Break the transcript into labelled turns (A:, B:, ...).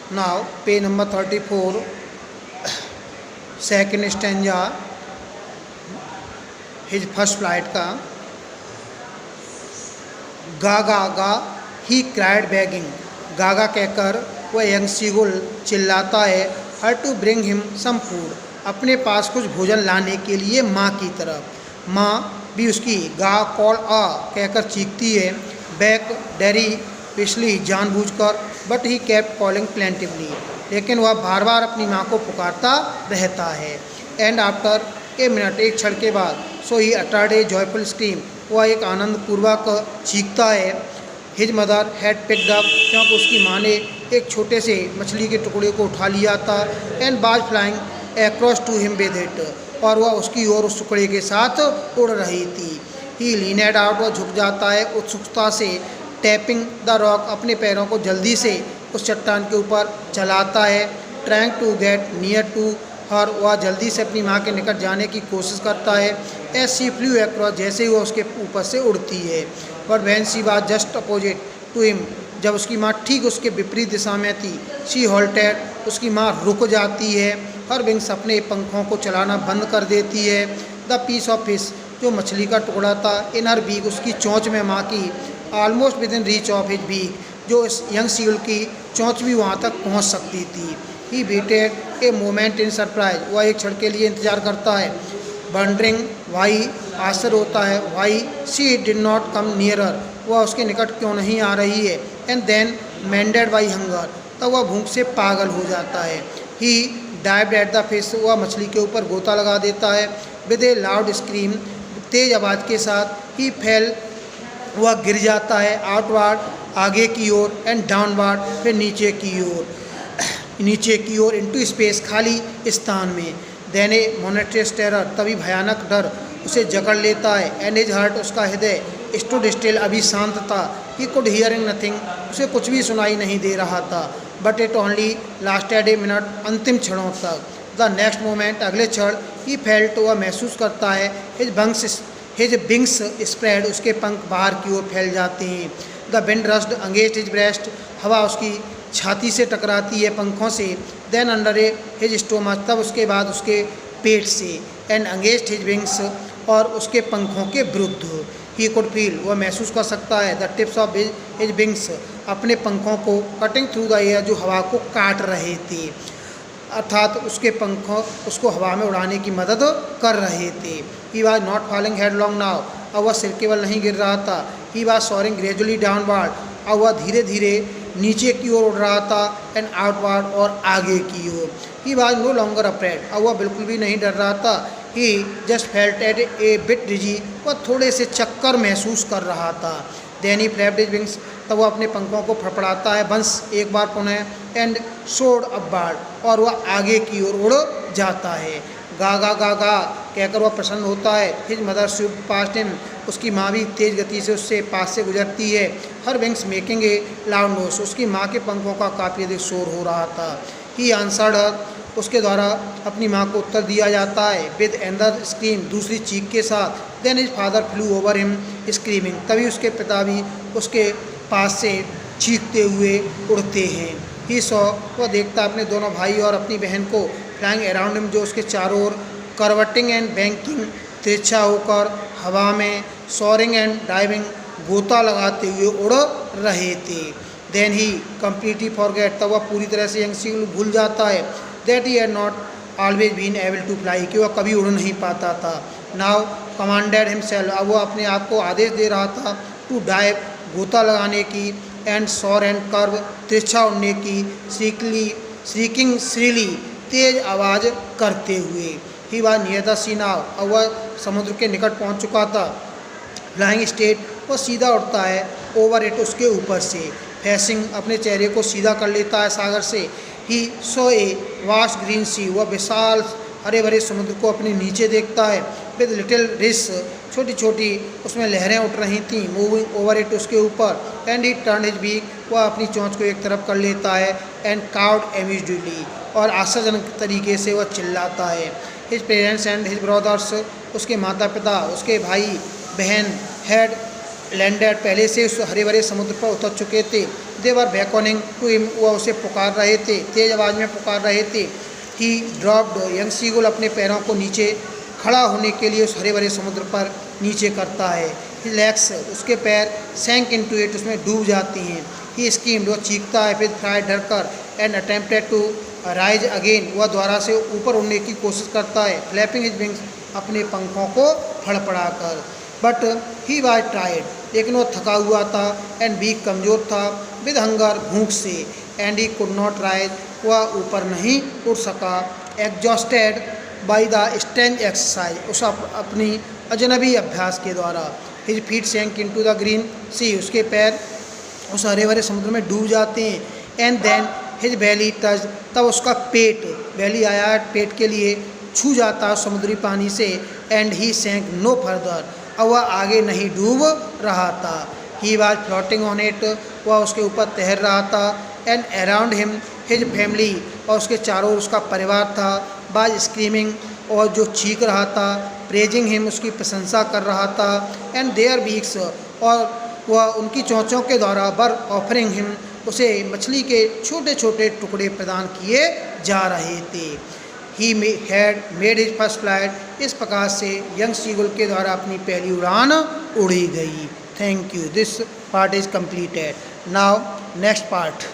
A: Now page number 34, second stanza, his first flight का। गा गा गा ही क्राइड बैगिंग, गागा कहकर वह यंग सीगुल चिल्लाता है, her to bring him some food, अपने पास कुछ भोजन लाने के लिए माँ की तरफ। माँ भी उसकी गा कॉल आ कहकर चीखती है, बैक डैरी पिछली जानबूझकर, but he kept calling plaintively, लेकिन वह बार बार अपनी माँ को पुकारता रहता है। एंड आफ्टर ए मिनट, एक क्षण के बाद, so he uttered a joyful scream, वह एक आनंदपूर्वक चीखता है। His mother had picked up, क्योंकि उसकी माँ ने एक छोटे से मछली के टुकड़े को उठा लिया था। एंड बाज flying across to him with it, और वह उसकी ओर उस टुकड़े के साथ उड़ रही थी। ही लीनेड आउट, वह झुक जाता है उत्सुकता से। टैपिंग द रॉक, अपने पैरों को जल्दी से उस चट्टान के ऊपर चलाता है। Trying to get near to her, वह जल्दी से अपनी माँ के निकट जाने की कोशिश करता है। एज शी फ्लू अक्रॉस, जैसे ही वह उसके ऊपर से उड़ती है। But when she was just opposite to him, जब उसकी माँ ठीक उसके विपरीत दिशा में थी, शी हॉल्टेड, उसकी माँ रुक जाती है। हर विंग्स, अपने पंखों को चलाना बंद कर देती है। द पीस ऑफ फिश, जो मछली का टुकड़ा था, इन हर बीक, उसकी चोंच में माँ की, almost within reach of his beak, जो इस यंग सीगुल की चोंच भी वहाँ तक पहुँच सकती थी। He waited a moment in surprise, वह एक क्षण के लिए इंतजार करता है। वंडरिंग वाई, आश्चर्य होता है, why she did not come nearer, वह उसके निकट क्यों नहीं आ रही है। एंड देन मैंडेड बाई हंगर, तब वह भूख से पागल हो जाता है। ही डाइव्ड एट द फिश, वह मछली के ऊपर गोता लगा देता है। विद ए लाउड स्क्रीम, तेज आवाज़ के साथ। ही फेल, वह गिर जाता है। आउटवर्ड, आगे की ओर। एंड डाउनवर्ड, फिर नीचे की ओर। इनटू स्पेस, खाली स्थान में। देन ए मोनेटरियस टेरर, तभी भयानक डर उसे जकड़ लेता है। एंड हिज हार्ट, उसका हृदय स्टूड स्टिल, अभी शांत था। ही कुड हियरिंग नथिंग, उसे कुछ भी सुनाई नहीं दे रहा था। But it only lasted a minute, अंतिम क्षणों तक। द नेक्स्ट मोमेंट, अगले क्षण, ही फेल्ट, वह महसूस करता है, हिज विंग्स स्प्रेड, उसके पंख बाहर की ओर फैल जाते हैं। The wind rushed against his breast, हवा उसकी छाती से टकराती है पंखों से। Then under a his stomach, तब उसके बाद उसके पेट से। एंड अगेंस्ट हिज विंग्स, और उसके पंखों के विरुद्ध। ही कुड फील, वह महसूस कर सकता है, the tips of his wings, अपने पंखों को, कटिंग थ्रू द एयर, जो हवा को काट रहे थे, अर्थात उसके पंखों उसको हवा में उड़ाने की मदद कर रहे थे। He was not falling headlong now, अब वह सिर केवल नहीं गिर रहा था। He was soaring gradually downward, अब वह धीरे धीरे नीचे की ओर उड़ रहा था। एंड आउटवर्ड, और आगे की ओर। He was no longer afraid, अब वह बिल्कुल भी नहीं डर रहा था। He just felt at a bit dizzy, वह थोड़े से चक्कर महसूस कर रहा था। Then he flapped his wings, तब वह अपने पंखों को फड़फड़ाता है बंस एक बार पुनः। एंड सोड अपवार्ड, और वह आगे की ओर उड़ जाता है। गा गा गा गा कहकर वह प्रसन्न होता है। His mother Swift past him, उसकी माँ भी तेज गति से उससे पास से गुजरती है। Her wings making a loud noise, उसकी माँ के पंखों का काफ़ी अधिक शोर हो रहा था। ही आंसर्ड हर, उसके द्वारा अपनी माँ को उत्तर दिया जाता है। विद एंदर स्क्रीम, दूसरी चीख के साथ। Then his father flew over him screaming, तभी उसके पिता भी उसके पास से चीखते हुए उड़ते हैं। ही सॉ, वह देखता अपने दोनों भाई और अपनी बहन को, फ्लाइंग अराउंड हिम, जो उसके चारों ओर करवटिंग एंड बैंकिंग, तिरछा होकर हवा में, सोअरिंग एंड डाइविंग, गोता लगाते हुए उड़ रहे थे। देन ही कम्प्लीटली फॉरगेट, तब वह पूरी तरह से यंग सीगुल भूल जाता है, that he had not always been able to fly, कि वह कभी उड़ नहीं पाता था। नाउ कमांडेड हिमसेल्फ, अब वह अपने आप को आदेश दे रहा था, टू डाइव, गोता लगाने की। एंड सॉर एंड कर्व, तिरछा उड़ने की। श्रीकिंग श्रीली, तेज आवाज़ करते हुए। He was near the sea now, अब वह समुद्र के निकट पहुंच चुका था। फ्लाइंग स्टेट, वह सीधा उड़ता है। ओवर इट, उसके ऊपर से। फेसिंग, अपने चेहरे को सीधा कर लेता है सागर से। ही सो ए वास्ट ग्रीन सी, वह विशाल हरे भरे समुद्र को अपने नीचे देखता है। विद लिटिल रिस, छोटी छोटी उसमें लहरें उठ रही थीं। मूविंग ओवर इट, उसके ऊपर। And he turn his beak, वह अपनी चोंच को एक तरफ कर लेता है। एंड काउड एम्यूजली, और आश्चर्यजनक तरीके से वह चिल्लाता है। His parents and his brothers, उसके माता पिता, उसके भाई बहन, हैड लैंडेड, पहले से उस हरे भरे समुद्र पर उतर चुके थे। दे वर beckoning टू हिम, वह उसे पुकार रहे थे, तेज आवाज़ में पुकार रहे थे। ही ड्रॉप्ड, यंग सीगुल अपने पैरों को नीचे खड़ा होने के लिए उस हरे भरे समुद्र पर नीचे करता है। ही लेग्स, उसके पैर सैंक इनटू इट, उसमें डूब जाती हैं। ही स्कीम्ड, वह चीखता है, फिर फ्राई डर कर, and attempted to rise again, वह द्वारा से ऊपर उड़ने की कोशिश करता है, फ्लैपिंग हिज विंग्स, अपने पंखों को फड़फड़ा कर। बट ही वाज टायर्ड, लेकिन वह थका हुआ था, एंड वीक, कमज़ोर था, विद हंगर, भूख से, and he could not rise, वह ऊपर नहीं उठ सका। Exhausted by the strange exercise, उस अपनी अजनबी अभ्यास के द्वारा। His feet sank into the green sea, उसके पैर उस हरे भरे समुद्र में डूब जाते हैं। And then his belly touch, तब उसका पेट, बैली आया पेट के लिए, छू जाता समुद्री पानी से। एंड ही सैंक नो फर्दर, अब वह आगे नहीं डूब रहा था। He was floating on it, वह उसके ऊपर तैर रहा था। And around him his family, और उसके चारों ओर उसका परिवार था। बाज स्क्रीमिंग, और जो चीख रहा था। प्रेजिंग हिम, उसकी प्रशंसा कर रहा था। एंड देयर बीक्स, और वह उनकी चोंचों के द्वारा बर ऑफरिंग हिम, उसे मछली के छोटे छोटे टुकड़े प्रदान किए जा रहे थे। He had made his first flight, इस प्रकार से यंग सीगुल के द्वारा अपनी पहली उड़ान उड़ी गई। Thank you, this part is completed. Now next part.